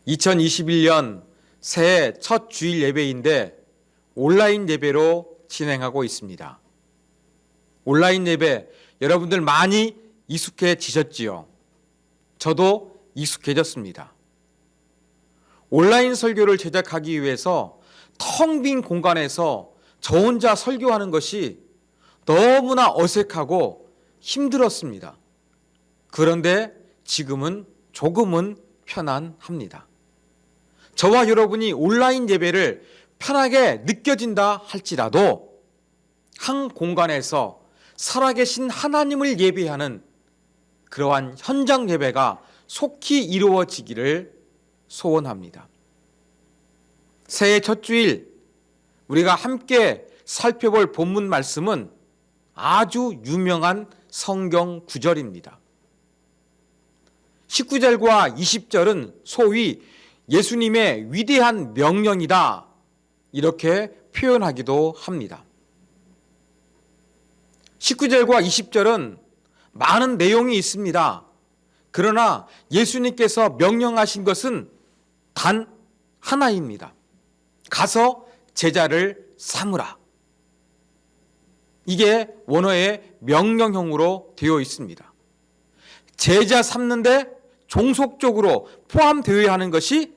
2021년 새해 첫 주일 예배인데 온라인 예배로 진행하고 있습니다. 온라인 예배 여러분들 많이 익숙해지셨지요? 저도 익숙해졌습니다. 온라인 설교를 제작하기 위해서 텅 빈 공간에서 저 혼자 설교하는 것이 너무나 어색하고 힘들었습니다. 그런데 지금은 조금은 편안합니다. 저와 여러분이 온라인 예배를 편하게 느껴진다 할지라도 한 공간에서 살아계신 하나님을 예배하는 그러한 현장 예배가 속히 이루어지기를 소원합니다. 새해 첫 주일 우리가 함께 살펴볼 본문 말씀은 아주 유명한 성경 구절입니다. 19절과 20절은 소위 예수님의 위대한 명령이다 이렇게 표현하기도 합니다. 19절과 20절은 많은 내용이 있습니다. 그러나 예수님께서 명령하신 것은 단 하나입니다. 가서 제자를 삼으라. 이게 원어의 명령형으로 되어 있습니다. 제자 삼는데 종속적으로 포함되어야 하는 것이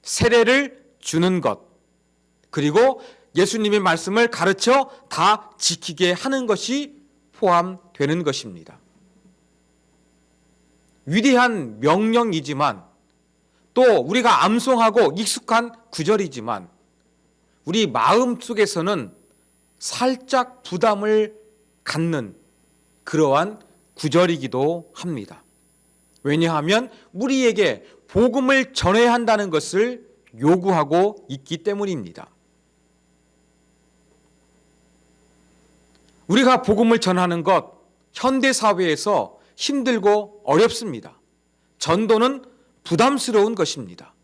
세례를 주는 것, 그리고 예수님의 말씀을 가르쳐 다 지키게 하는 것이 포함되는 것입니다. 위대한 명령이지만 또 우리가 암송하고 익숙한 구절이지만 우리 마음속에서는 살짝 부담을 갖는 그러한 구절이기도 합니다. 왜냐하면 우리에게 복음을 전해야 한다는 것을 요구하고 있기 때문입니다. 우리가 복음을 전하는 것, 현대사회에서 힘들고 어렵습니다. 전도는 부담스러운 것입니다.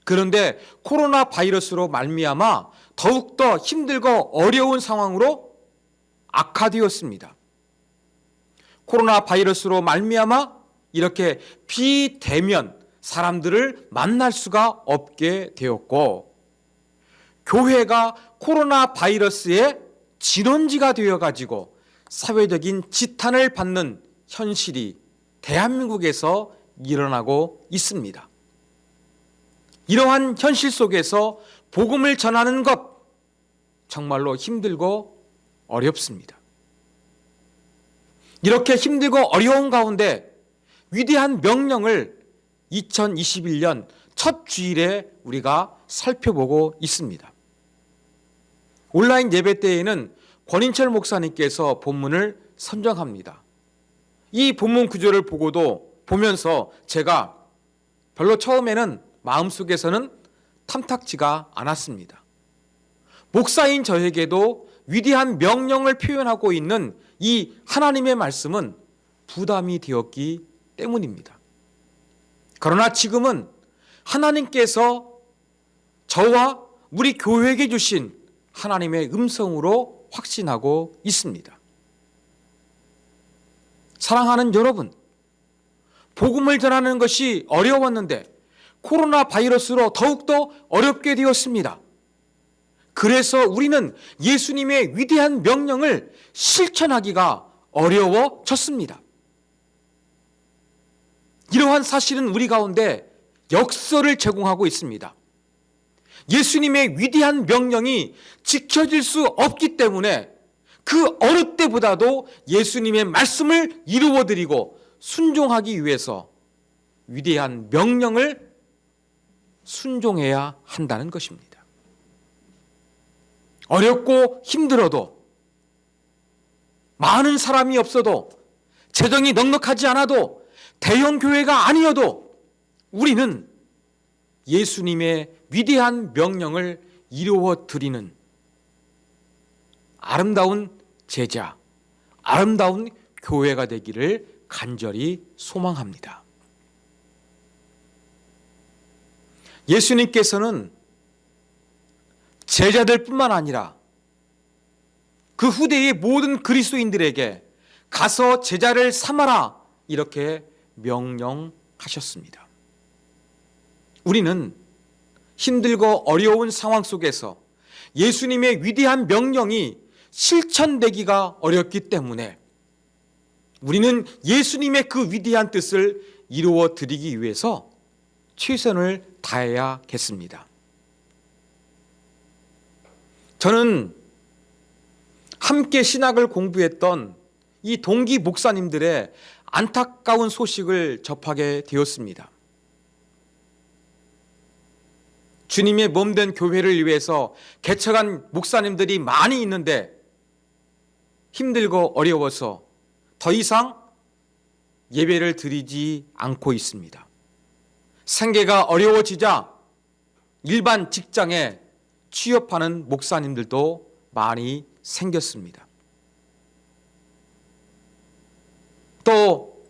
그런데 코로나 바이러스로 말미암아 더욱더 힘들고 어려운 상황으로 악화되었습니다. 코로나 바이러스로 말미암아 이렇게 비대면 사람들을 만날 수가 없게 되었고, 교회가 코로나 바이러스의 진원지가 되어가지고 사회적인 지탄을 받는 현실이 대한민국에서 일어나고 있습니다. 이러한 현실 속에서 복음을 전하는 것 정말로 힘들고 어렵습니다. 이렇게 힘들고 어려운 가운데 위대한 명령을 2021년 첫 주일에 우리가 살펴보고 있습니다. 온라인 예배 때에는 권인철 목사님께서 본문을 선정합니다. 이 본문 구절을 보면서 제가 별로 처음에는 마음속에서는 탐탁지가 않았습니다. 목사인 저에게도 위대한 명령을 표현하고 있는 이 하나님의 말씀은 부담이 되었기 때문입니다. 그러나 지금은 하나님께서 저와 우리 교회에게 주신 하나님의 음성으로 확신하고 있습니다. 사랑하는 여러분, 복음을 전하는 것이 어려웠는데 코로나 바이러스로 더욱더 어렵게 되었습니다. 그래서 우리는 예수님의 위대한 명령을 실천하기가 어려워졌습니다. 이러한 사실은 우리 가운데 역설을 제공하고 있습니다. 예수님의 위대한 명령이 지켜질 수 없기 때문에 그 어느 때보다도 예수님의 말씀을 이루어드리고 순종하기 위해서 위대한 명령을 순종해야 한다는 것입니다. 어렵고 힘들어도, 많은 사람이 없어도, 재정이 넉넉하지 않아도, 대형 교회가 아니어도 우리는 예수님의 위대한 명령을 이루어 드리는 아름다운 제자, 아름다운 교회가 되기를 간절히 소망합니다. 예수님께서는 제자들뿐만 아니라 그 후대의 모든 그리스도인들에게 가서 제자를 삼아라 이렇게 명령하셨습니다. 우리는 힘들고 어려운 상황 속에서 예수님의 위대한 명령이 실천되기가 어렵기 때문에 우리는 예수님의 그 위대한 뜻을 이루어 드리기 위해서 최선을 다해야겠습니다. 저는 함께 신학을 공부했던 이 동기 목사님들의 안타까운 소식을 접하게 되었습니다. 주님의 몸된 교회를 위해서 개척한 목사님들이 많이 있는데 힘들고 어려워서 더 이상 예배를 드리지 않고 있습니다. 생계가 어려워지자 일반 직장에 취업하는 목사님들도 많이 생겼습니다. 또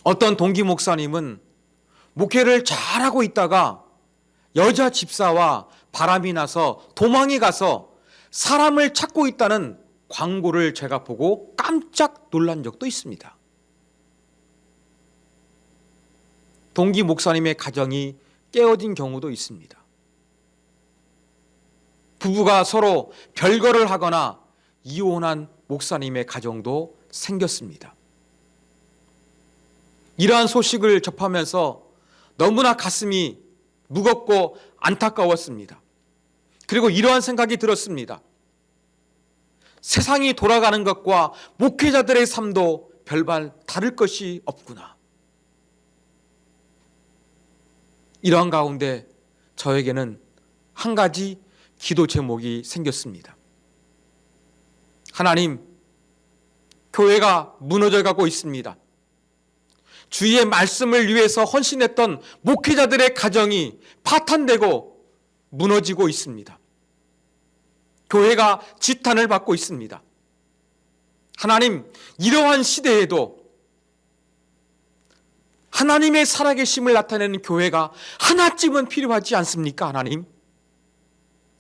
어떤 동기 목사님은 목회를 잘하고 있다가 여자 집사와 바람이 나서 도망이 가서 사람을 찾고 있다는 광고를 제가 보고 깜짝 놀란 적도 있습니다. 동기 목사님의 가정이 깨어진 경우도 있습니다. 부부가 서로 별거를 하거나 이혼한 목사님의 가정도 생겼습니다. 이러한 소식을 접하면서 너무나 가슴이 무겁고 안타까웠습니다. 그리고 이러한 생각이 들었습니다. 세상이 돌아가는 것과 목회자들의 삶도 별반 다를 것이 없구나. 이러한 가운데 저에게는 한 가지 기도 제목이 생겼습니다. 하나님, 교회가 무너져 가고 있습니다. 주의 말씀을 위해서 헌신했던 목회자들의 가정이 파탄되고 무너지고 있습니다. 교회가 지탄을 받고 있습니다. 하나님, 이러한 시대에도 하나님의 살아계심을 나타내는 교회가 하나쯤은 필요하지 않습니까, 하나님?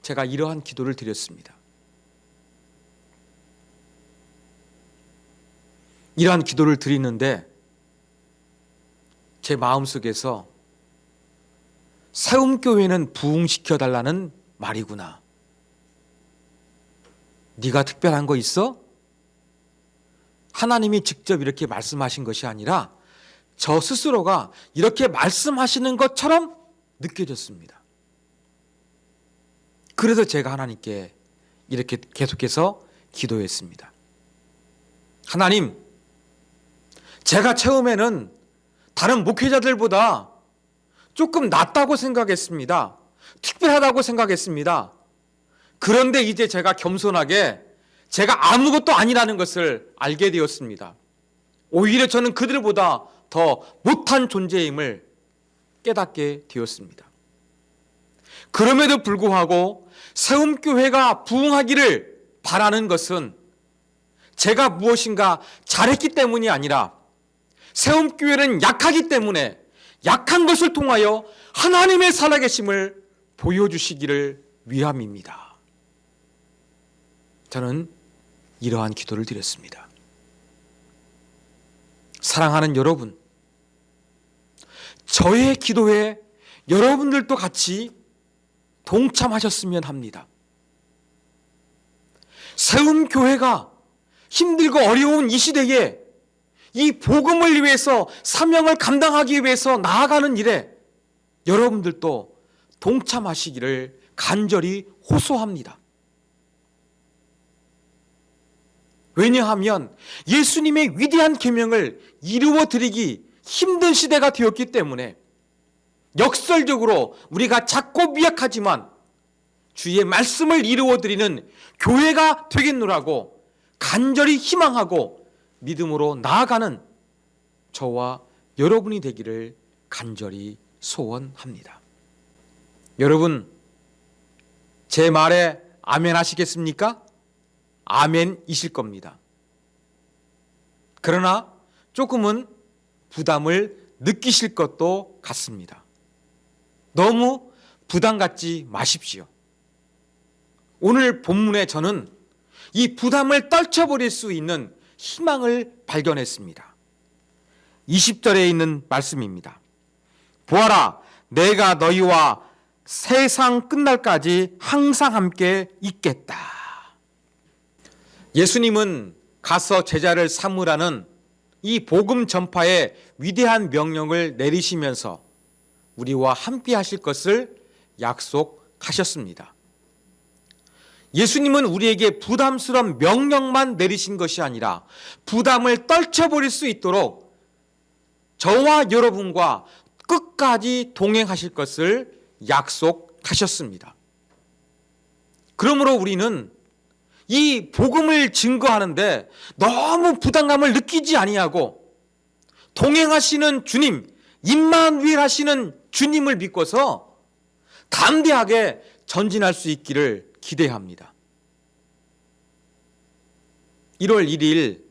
제가 이러한 기도를 드렸습니다. 이러한 기도를 드리는데 제 마음속에서 세움교회는 부흥시켜달라는 말이구나. 네가 특별한 거 있어? 하나님이 직접 이렇게 말씀하신 것이 아니라 저 스스로가 이렇게 말씀하시는 것처럼 느껴졌습니다. 그래서 제가 하나님께 이렇게 계속해서 기도했습니다. 하나님, 제가 처음에는 다른 목회자들보다 조금 낫다고 생각했습니다. 특별하다고 생각했습니다. 그런데 이제 제가 겸손하게 제가 아무것도 아니라는 것을 알게 되었습니다. 오히려 저는 그들보다 더 못한 존재임을 깨닫게 되었습니다. 그럼에도 불구하고 세움교회가 부흥하기를 바라는 것은 제가 무엇인가 잘했기 때문이 아니라 세움교회는 약하기 때문에 약한 것을 통하여 하나님의 살아계심을 보여주시기를 위함입니다. 저는 이러한 기도를 드렸습니다. 사랑하는 여러분, 저의 기도에 여러분들도 같이 동참하셨으면 합니다. 세움교회가 힘들고 어려운 이 시대에 이 복음을 위해서 사명을 감당하기 위해서 나아가는 일에 여러분들도 동참하시기를 간절히 호소합니다. 왜냐하면 예수님의 위대한 계명을 이루어 드리기 힘든 시대가 되었기 때문에 역설적으로 우리가 작고 미약하지만 주의 말씀을 이루어 드리는 교회가 되겠노라고 간절히 희망하고 믿음으로 나아가는 저와 여러분이 되기를 간절히 소원합니다. 여러분, 제 말에 아멘 하시겠습니까? 아멘이실 겁니다. 그러나 조금은 부담을 느끼실 것도 같습니다. 너무 부담 갖지 마십시오. 오늘 본문에 저는 이 부담을 떨쳐버릴 수 있는 희망을 발견했습니다. 20절에 있는 말씀입니다. 보아라, 내가 너희와 세상 끝날까지 항상 함께 있겠다. 예수님은 가서 제자를 삼으라는 이 복음 전파의 위대한 명령을 내리시면서 우리와 함께 하실 것을 약속하셨습니다. 예수님은 우리에게 부담스러운 명령만 내리신 것이 아니라 부담을 떨쳐버릴 수 있도록 저와 여러분과 끝까지 동행하실 것을 약속하셨습니다. 그러므로 우리는 이 복음을 증거하는데 너무 부담감을 느끼지 아니하고 동행하시는 주님, 임마누엘 하시는 주님을 믿고서 담대하게 전진할 수 있기를 기대합니다. 1월 1일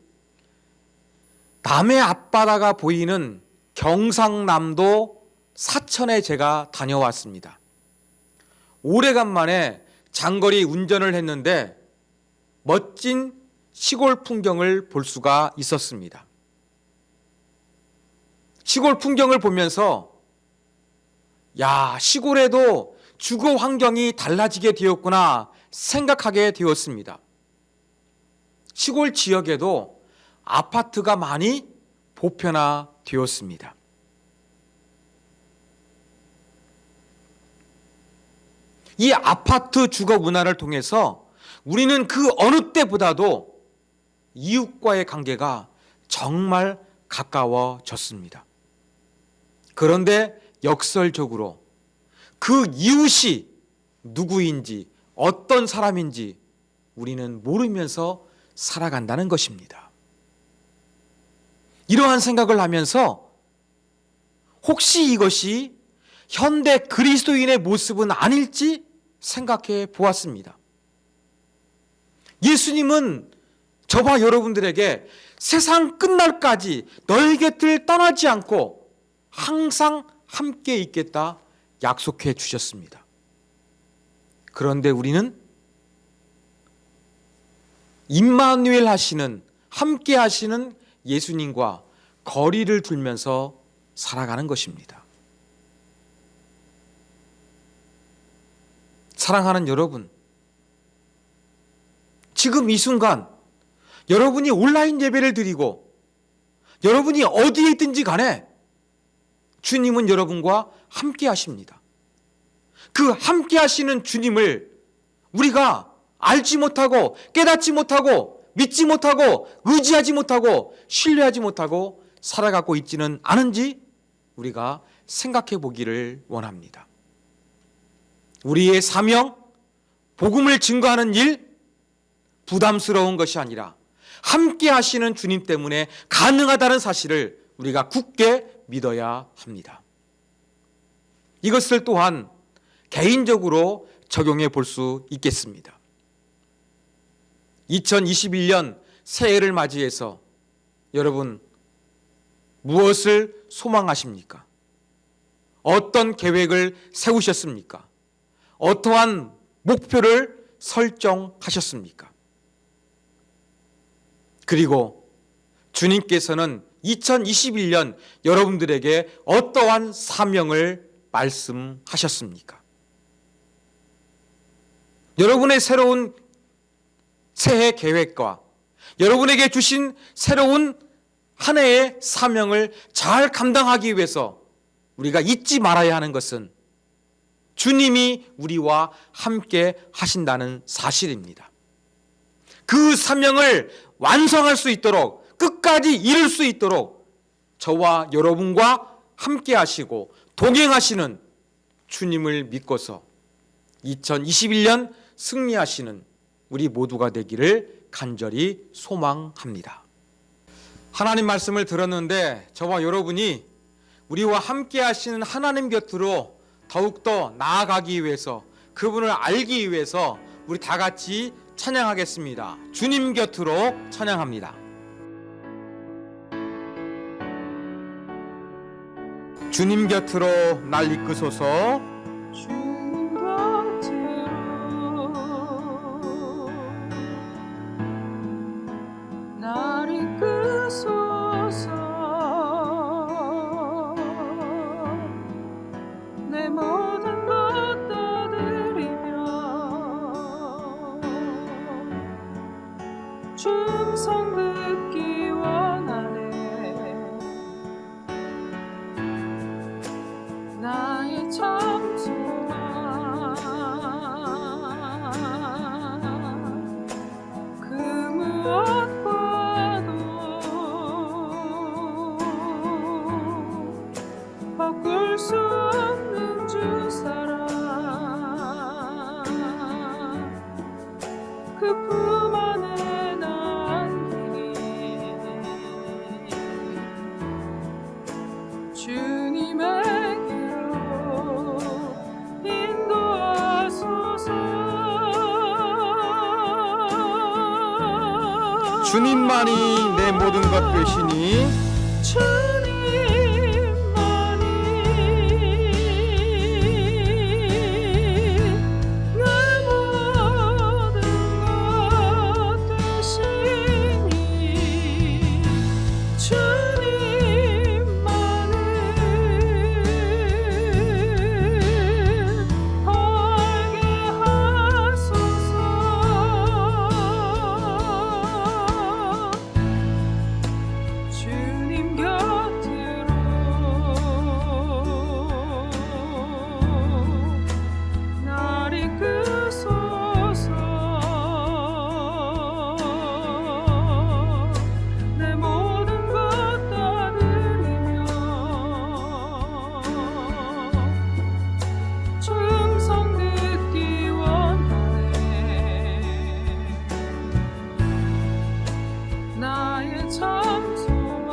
남해 앞바다가 보이는 경상남도 사천에 제가 다녀왔습니다. 오래간만에 장거리 운전을 했는데 멋진 시골 풍경을 볼 수가 있었습니다. 시골 풍경을 보면서 시골에도 주거 환경이 달라지게 되었구나 생각하게 되었습니다. 시골 지역에도 아파트가 많이 보편화되었습니다. 이 아파트 주거 문화를 통해서 우리는 그 어느 때보다도 이웃과의 관계가 정말 가까워졌습니다. 그런데 역설적으로 그 이웃이 누구인지 어떤 사람인지 우리는 모르면서 살아간다는 것입니다. 이러한 생각을 하면서 혹시 이것이 현대 그리스도인의 모습은 아닐지 생각해 보았습니다. 예수님은 저와 여러분들에게 세상 끝날까지 너희 곁을 떠나지 않고 항상 함께 있겠다 약속해 주셨습니다. 그런데 우리는 임마누엘 하시는 함께 하시는 예수님과 거리를 두면서 살아가는 것입니다. 사랑하는 여러분, 지금 이 순간 여러분이 온라인 예배를 드리고 여러분이 어디에 있든지 간에 주님은 여러분과 함께 하십니다. 그 함께 하시는 주님을 우리가 알지 못하고 깨닫지 못하고 믿지 못하고 의지하지 못하고 신뢰하지 못하고 살아가고 있지는 않은지 우리가 생각해 보기를 원합니다. 우리의 사명, 복음을 증거하는 일, 부담스러운 것이 아니라 함께 하시는 주님 때문에 가능하다는 사실을 우리가 굳게 믿어야 합니다. 이것을 또한 개인적으로 적용해 볼 수 있겠습니다. 2021년 새해를 맞이해서 여러분 무엇을 소망하십니까? 어떤 계획을 세우셨습니까? 어떠한 목표를 설정하셨습니까? 그리고 주님께서는 2021년 여러분들에게 어떠한 사명을 말씀하셨습니까? 여러분의 새로운 새해 계획과 여러분에게 주신 새로운 한 해의 사명을 잘 감당하기 위해서 우리가 잊지 말아야 하는 것은 주님이 우리와 함께 하신다는 사실입니다. 그 사명을 완성할 수 있도록 끝까지 이룰 수 있도록 저와 여러분과 함께 하시고 동행하시는 주님을 믿고서 2021년 승리하시는 우리 모두가 되기를 간절히 소망합니다. 하나님 말씀을 들었는데 저와 여러분이 우리와 함께 하시는 하나님 곁으로 더욱더 나아가기 위해서 그분을 알기 위해서 우리 다 같이 찬양하겠습니다. 주님 곁으로 찬양합니다. 주님 곁으로 날 이끄소서. 주님 곁으로 날 이끄소서. 내 내 모든 것 다 드리며 충성 듣기 원하네. 나의 참 소망 그 무엇과도 바꿀 수 없는 주 사랑 그 품 안에 나 안기니 주님에게로 인도하소서. 주님만이 내 모든 것 되시니 주님만이 내 모든 것 되시니 주님만을 알게 하소서. 주님 곁으로 날 이끄소서. 내 모든 것 다 드리며 충성 듣기 원하네. 나의 참 소망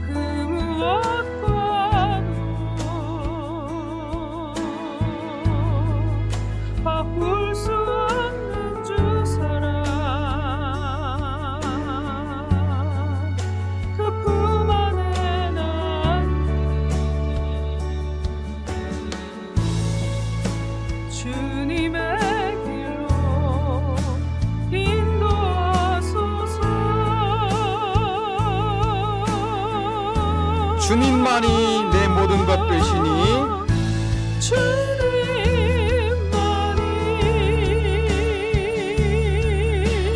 그 무엇과도 바꿀 수 없는 주 사랑 그 품 안에 나 안기니 주님의 길로 인도하소서. 주님만이 내 모든 것 되시니 주님만이 내 모든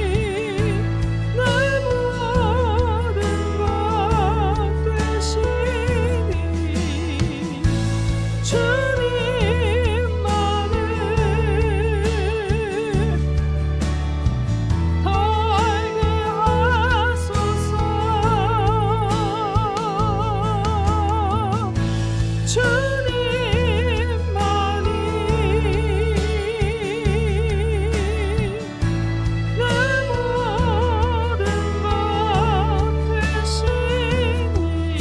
것 되시니 주님만을 더 알게 하소서. 주님만이 내 모든 것 되시니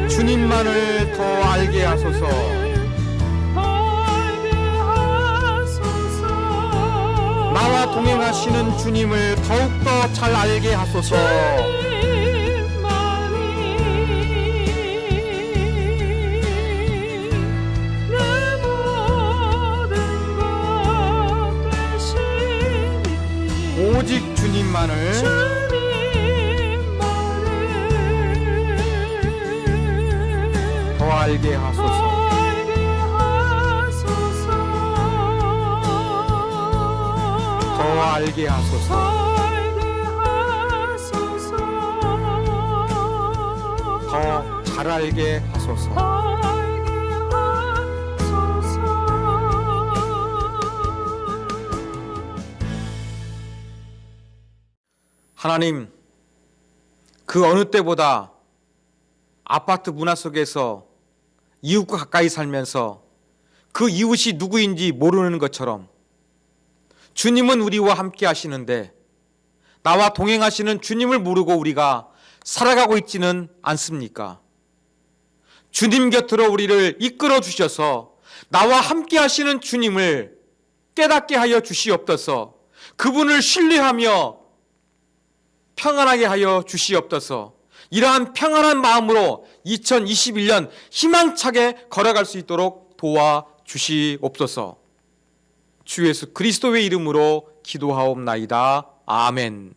주님만을 더 알게 하소서. 나와 동행하시는 주님을 더욱더 잘 알게 하소서. 오직 주님만을 더 알게 하소서. 더 알게 하소서. 더 잘 알게 하소서. 하나님, 그 어느 때보다 아파트 문화 속에서 이웃과 가까이 살면서 그 이웃이 누구인지 모르는 것처럼 주님은 우리와 함께 하시는데 나와 동행하시는 주님을 모르고 우리가 살아가고 있지는 않습니까? 주님 곁으로 우리를 이끌어 주셔서 나와 함께 하시는 주님을 깨닫게 하여 주시옵소서. 그분을 신뢰하며 평안하게 하여 주시옵소서. 이러한 평안한 마음으로 2021년 희망차게 걸어갈 수 있도록 도와주시옵소서. 주 예수 그리스도의 이름으로 기도하옵나이다. 아멘.